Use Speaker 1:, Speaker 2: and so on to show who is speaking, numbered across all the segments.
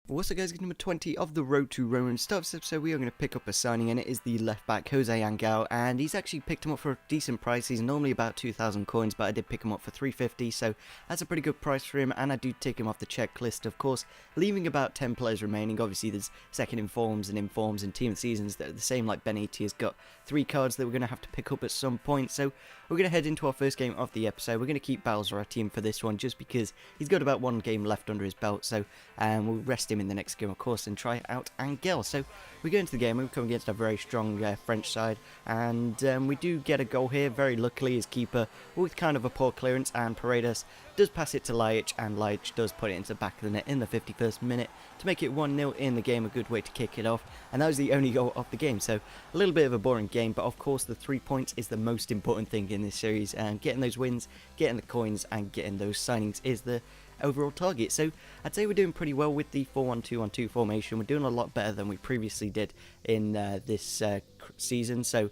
Speaker 1: What's up guys, it's number 20 of the Road to Roma. Start of this episode we are going to pick up a signing, and it is the left back Jose Angel, and he's actually picked him up for a decent price. He's normally about 2,000 coins, but I did pick him up for 350, so that's a pretty good price for him, and I do take him off the checklist, of course, leaving about 10 players remaining. Obviously there's second informs and team of seasons that are the same, like Beniti has got 3 cards that we're going to have to pick up at some point. So we're going to head into our first game of the episode. We're going to keep Bowser our team for this one, just because he's got about 1 game left under his belt, so we'll rest him in the next game, of course, and try out Angel. So we go into the game, we come against a very strong French side, and we do get a goal here. Very luckily, his keeper, with kind of a poor clearance, and Paredes does pass it to Laic, and Laic does put it into the back of the net in the 51st minute to make it 1-0 in the game. A good way to kick it off, and that was the only goal of the game. So a little bit of a boring game, but of course the 3 points is the most important thing in this series, and getting those wins, getting the coins, and getting those signings is the overall target. So I'd say we're doing pretty well with the 4-1-2-1-2 formation. We're doing a lot better than we previously did in this season, so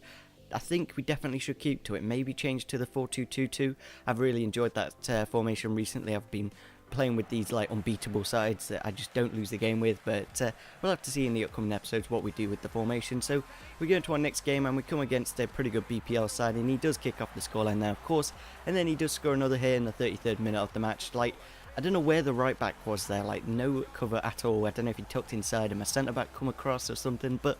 Speaker 1: I think we definitely should keep to it. Maybe change to the 4-2-2-2. I've really enjoyed that formation recently. I've been playing with these like unbeatable sides that I just don't lose the game with, but we'll have to see in the upcoming episodes what we do with the formation. So we go into our next game, and we come against a pretty good BPL side, and he does kick off the scoreline now, of course, and then he does score another here in the 33rd minute of the match. Like, I don't know where the right back was there, like no cover at all. I don't know if he tucked inside and my centre back come across or something, but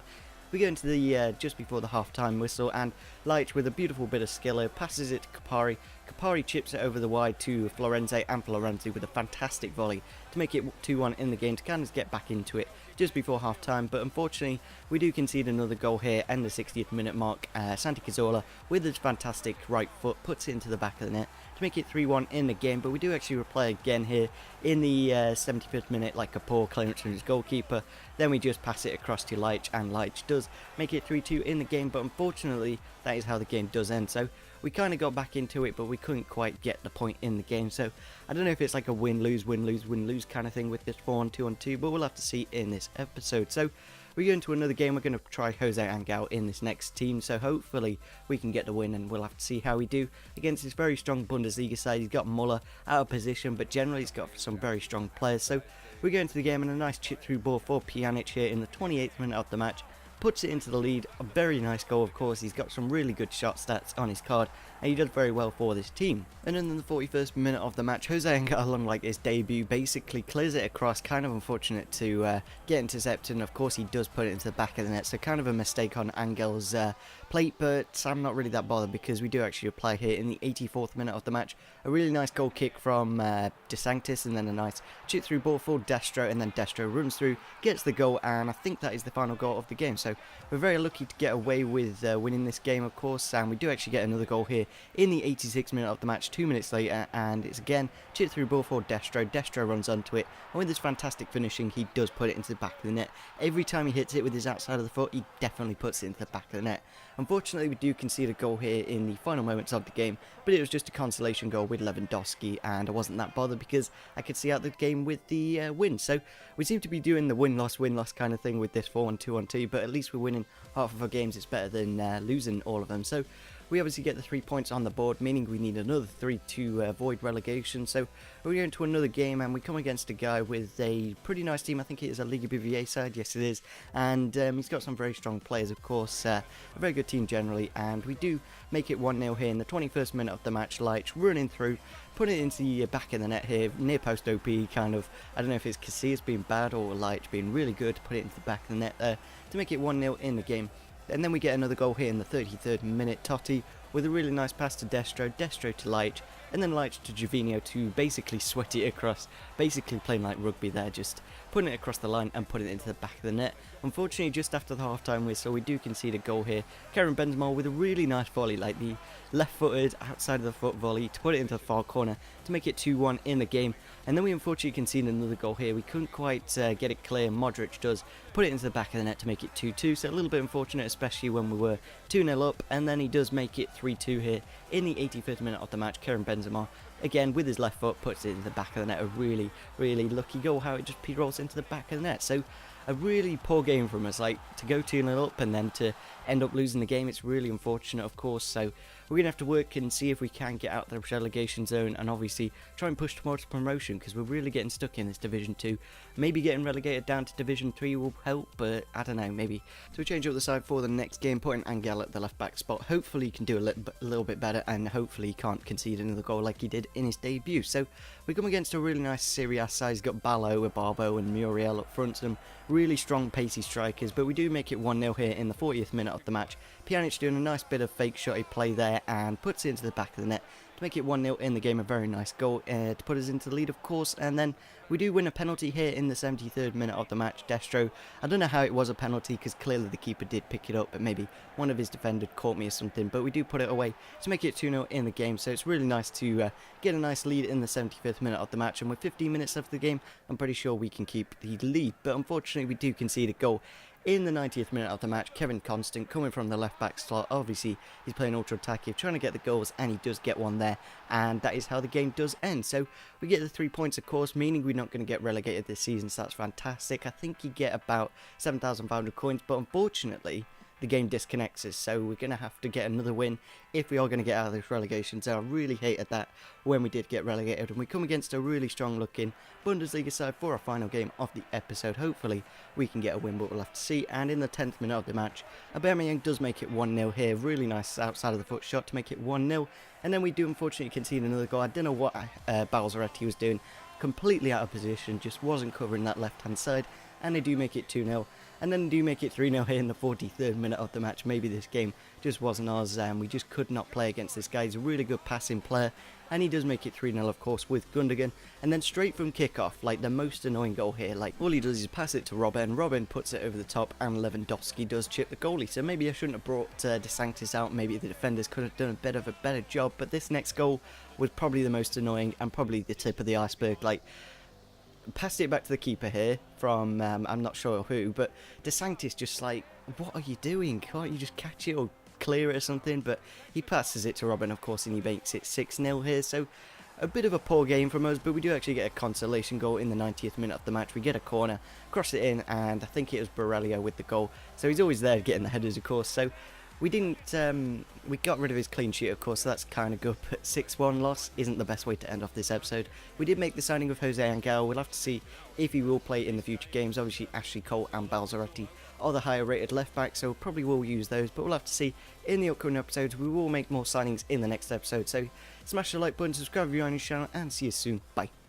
Speaker 1: we go into the just before the half-time whistle, and Laic with a beautiful bit of skill passes it to Kapari. Kapari chips it over the wide to Florenzi, and Florenzi with a fantastic volley to make it 2-1 in the game, to kind of get back into it just before half-time. But unfortunately we do concede another goal here in the 60th minute mark. Santi Cazorla with his fantastic right foot puts it into the back of the net to make it 3-1 in the game. But we do actually replay again here in the 75th minute, like a poor clearance from his goalkeeper. Then we just pass it across to Laic, and Laic does make it 3-2 in the game. But unfortunately that is how the game does end. So we kind of got back into it, but we couldn't quite get the point in the game. So I don't know if it's like a win-lose, win-lose, win-lose kind of thing with this 4-1-2-1-2, but we'll have to see in this episode. So we go into another game. We're going to try Jose Angel in this next team, so hopefully we can get the win, and we'll have to see how we do against this very strong Bundesliga side. He's got Muller out of position, but generally he's got some very strong players. So we go into the game, and a nice chip through ball for Pjanic here in the 28th minute of the match puts it into the lead. A very nice goal, of course. He's got some really good shot stats on his card, and he does very well for this team. And then in the 41st minute of the match, Jose Angel, along like his debut, basically clears it across. Kind of unfortunate to get intercepted, and of course he does put it into the back of the net, so kind of a mistake on Angel's plate, but I'm not really that bothered because we do actually apply here in the 84th minute of the match. A really nice goal kick from De Sanctis, and then a nice chip through ball for Destro, and then Destro runs through, gets the goal, and I think that is the final goal of the game. So we're very lucky to get away with winning this game, of course, and we do actually get another goal here in the 86th minute of the match, 2 minutes later, and it's again chip through ball for Destro. Destro runs onto it, and with his fantastic finishing, he does put it into the back of the net. Every time he hits it with his outside of the foot, he definitely puts it into the back of the net. Unfortunately, we do concede a goal here in the final moments of the game, but it was just a consolation goal with Lewandowski, and I wasn't that bothered because I could see out the game with the win. So we seem to be doing the win-loss kind of thing with this 4-1-2-1-2, but at least we're winning half of our games. It's better than losing all of them. So we obviously get the 3 points on the board, meaning we need another 3 to avoid relegation. So we're going to another game, and we come against a guy with a pretty nice team. I think it is a Liga BVA side, yes it is, and he's got some very strong players, of course, a very good team generally, and we do make it 1-0 here in the 21st minute of the match. Laic running through, put it into the back of the net here, near post OP, kind of, I don't know if it's Casillas being bad or Laic being really good to put it into the back of the net there to make it 1-0 in the game. And then we get another goal here in the 33rd minute. Totti with a really nice pass to Destro, Destro to Laic, and then Laic to Jovino to basically sweat it across, basically playing like rugby there, just putting it across the line and putting it into the back of the net. Unfortunately, just after the half-time whistle, we do concede a goal here. Karim Benzema with a really nice volley, like the left-footed, outside of the foot volley, to put it into the far corner to make it 2-1 in the game. And then we unfortunately concede another goal here. We couldn't quite get it clear. Modric does put it into the back of the net to make it 2-2, so a little bit unfortunate, especially when we were 2-0 up, and then he does make it 3-2 here in the 85th minute of the match. Karim Benzema, again with his left foot, puts it in the back of the net. A really, really lucky goal, how it just rolls into the back of the net. So a really poor game from us, like to go 2-0 up and then to end up losing the game. It's really unfortunate, of course. So we're going to have to work and see if we can get out the relegation zone, and obviously try and push towards promotion, because we're really getting stuck in this Division 2. Maybe getting relegated down to Division 3 will help, but I don't know, maybe. So we change up the side for the next game, putting Angel at the left back spot. Hopefully he can do a little bit better, and hopefully he can't concede another goal like he did in his debut. So we come against a really nice Serie A side. He's got Ballo, Barbo and Muriel up front, some really strong pacey strikers, but we do make it 1-0 here in the 40th minute of the match. Pjanic doing a nice bit of fake shotty play there and puts it into the back of the net to make it 1-0 in the game. A very nice goal to put us into the lead, of course, and then we do win a penalty here in the 73rd minute of the match. Destro, I don't know how it was a penalty, because clearly the keeper did pick it up, but maybe one of his defenders caught me or something, but we do put it away to make it 2-0 in the game. So it's really nice to get a nice lead in the 75th minute of the match, and with 15 minutes left of the game, I'm pretty sure we can keep the lead, but unfortunately we do concede a goal in the 90th minute of the match. Kevin Constant coming from the left back slot. Obviously he's playing ultra attacking, trying to get the goals, and he does get one there, and that is how the game does end. So we get the 3 points, of course, meaning we're not going to get relegated this season, so that's fantastic. I think you get about 7,500 coins, but unfortunately the game disconnects us, so we're going to have to get another win if we are going to get out of this relegation. So I really hated that when we did get relegated, and we come against a really strong looking Bundesliga side for our final game of the episode. Hopefully we can get a win, but we'll have to see. And in the 10th minute of the match, Aubameyang does make it 1-0 here. Really nice outside of the foot shot to make it 1-0, and then we do unfortunately concede another goal. I don't know what Balzaretti was doing, completely out of position, just wasn't covering that left hand side, and they do make it 2-0. And then do make it 3-0 here in the 43rd minute of the match. Maybe this game just wasn't ours, and we just could not play against this guy. He's a really good passing player, and he does make it 3-0, of course, with Gundogan. And then straight from kickoff, like the most annoying goal here, like all he does is pass it to Robin. Robin puts it over the top, and Lewandowski does chip the goalie. So maybe I shouldn't have brought De Sanctis out. Maybe the defenders could have done a bit of a better job. But this next goal was probably the most annoying, and probably the tip of the iceberg. Like, passed it back to the keeper here from I'm not sure who, but De Sanctis just like, what are you doing? Can't you just catch it or clear it or something? But he passes it to Robin, of course, and he makes it 6-0 here. So a bit of a poor game from us, but we do actually get a consolation goal in the 90th minute of the match. We get a corner, cross it in, and I think it was Borrelio with the goal. So he's always there getting the headers, of course. So we didn't, we got rid of his clean sheet, of course, so that's kind of good, but 6-1 loss isn't the best way to end off this episode. We did make the signing of Jose Angel. We'll have to see if he will play in the future games. Obviously, Ashley Cole and Balzaretti are the higher rated left back, so probably will use those, but we'll have to see in the upcoming episodes. We will make more signings in the next episode, so smash the like button, subscribe if you're on this channel, and see you soon. Bye.